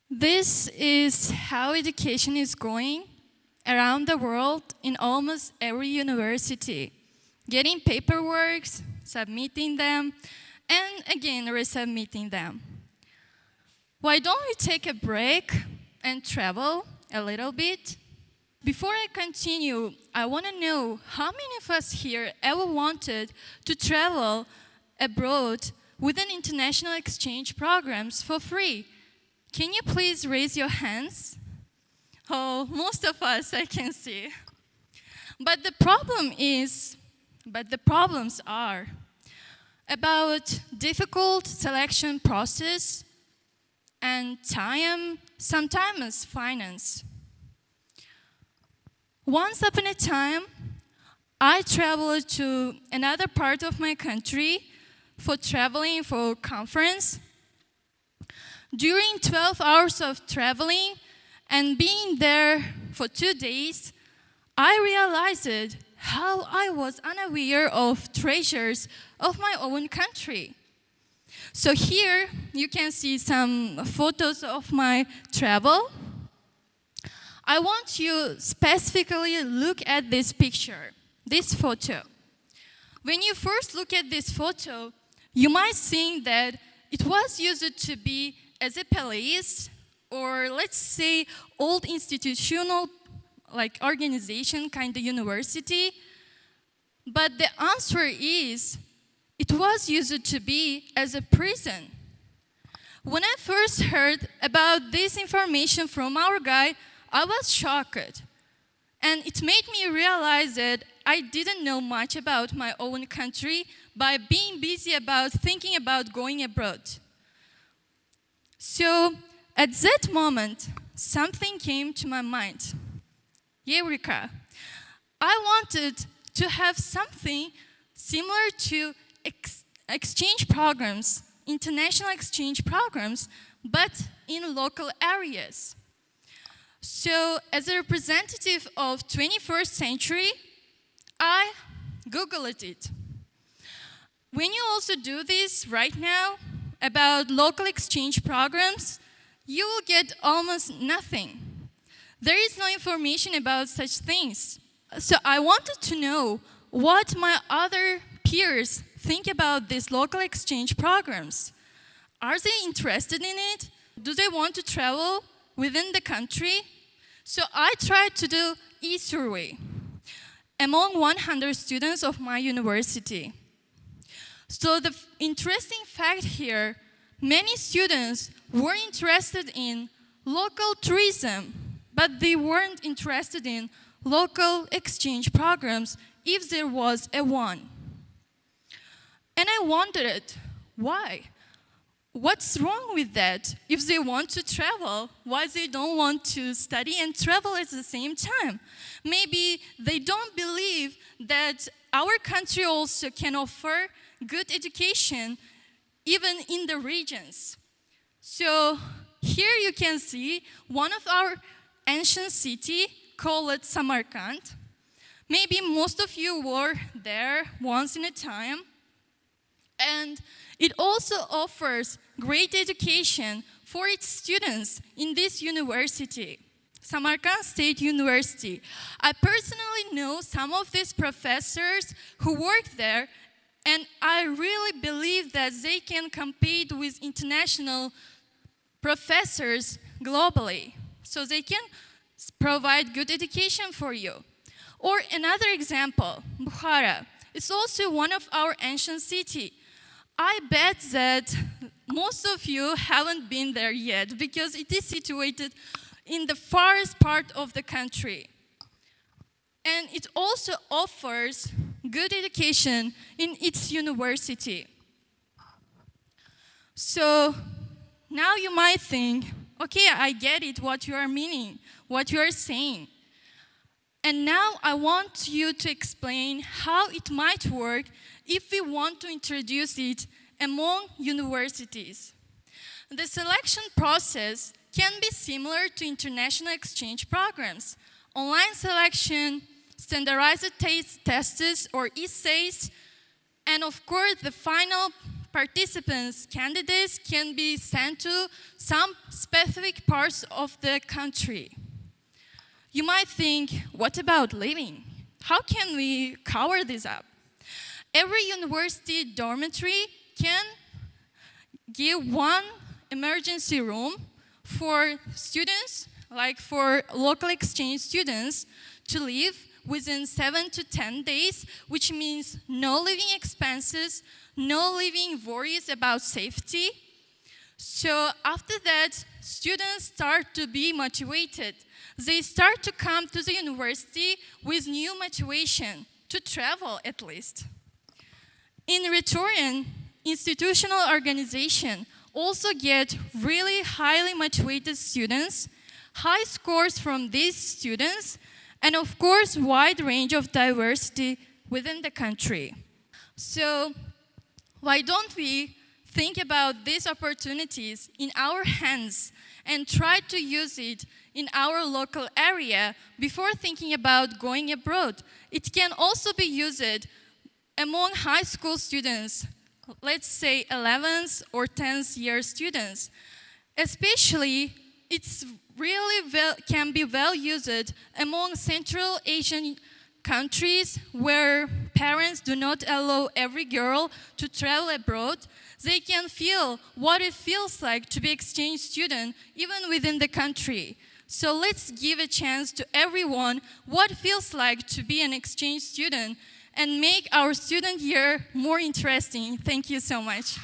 This is how education is going around the world in almost every university. Getting paperwork, submitting them, and again resubmitting them. Why don't we take a break and travel a little bit? Before I continue, I want to know how many of us here ever wanted to travel abroad with an international exchange programs for free? Can you please raise your hands? Oh, most of us I can see. But the problems are about difficult selection process and time, sometimes finance. Once upon a time, I traveled to another part of my country for traveling for conference. During 12 hours of traveling and being there for 2 days, I realized how I was unaware of treasures of my own country. So here you can see some photos of my travel. I want you specifically look at this picture, this photo. When you first look at this photo, you might think that it was used to be as a palace or let's say old institutional like organization, kind of university. But the answer is it was used to be as a prison. When I first heard about this information from our guy, I was shocked. And it made me realize that I didn't know much about my own country by being busy about thinking about going abroad. So at that moment, something came to my mind. Eureka! I wanted to have something similar to exchange programs, international exchange programs, but in local areas. So as a representative of 21st century, I Googled it. When you also do this right now about local exchange programs, you will get almost nothing. There is no information about such things. So I wanted to know what my other peers think about these local exchange programs. Are they interested in it? Do they want to travel within the country? So I tried to do e-survey among 100 students of my university. So the interesting fact here, many students were interested in local tourism, but they weren't interested in local exchange programs if there was a one. And I wondered, why? What's wrong with that? If they want to travel, why they don't want to study and travel at the same time? Maybe they don't believe that our country also can offer good education even in the regions. So here you can see one of our ancient city called Samarkand. Maybe most of you were there once in a time. And it also offers great education for its students in this university, Samarkand State University. I personally know some of these professors who work there, and I really believe that they can compete with international professors globally. So they can provide good education for you. Or another example, Bukhara. It's also one of our ancient cities. I bet that most of you haven't been there yet because it is situated in the farthest part of the country. And it also offers good education in its university. So now you might think, okay, I get it, what you are meaning, what you are saying. And now I want you to explain how it might work if we want to introduce it among universities. The selection process can be similar to international exchange programs. Online selection, standardized tests or essays, and of course the final participants, candidates can be sent to some specific parts of the country. You might think, what about living? How can we cover this up? Every university dormitory can give one emergency room for students, like for local exchange students, to live within 7 to 10 days, which means no living expenses, no living worries about safety. So after that, students start to be motivated. They start to come to the university with new motivation, to travel at least. In return, institutional organization also get really highly motivated students, high scores from these students, and of course, wide range of diversity within the country. So why don't we think about these opportunities in our hands and try to use it in our local area before thinking about going abroad? It can also be used among high school students, let's say 11th or 10th year students. Especially, it's really can be well used among Central Asian countries where parents do not allow every girl to travel abroad. They can feel what it feels like to be exchange student even within the country. So let's give a chance to everyone what it feels like to be an exchange student and make our student year more interesting. Thank you so much.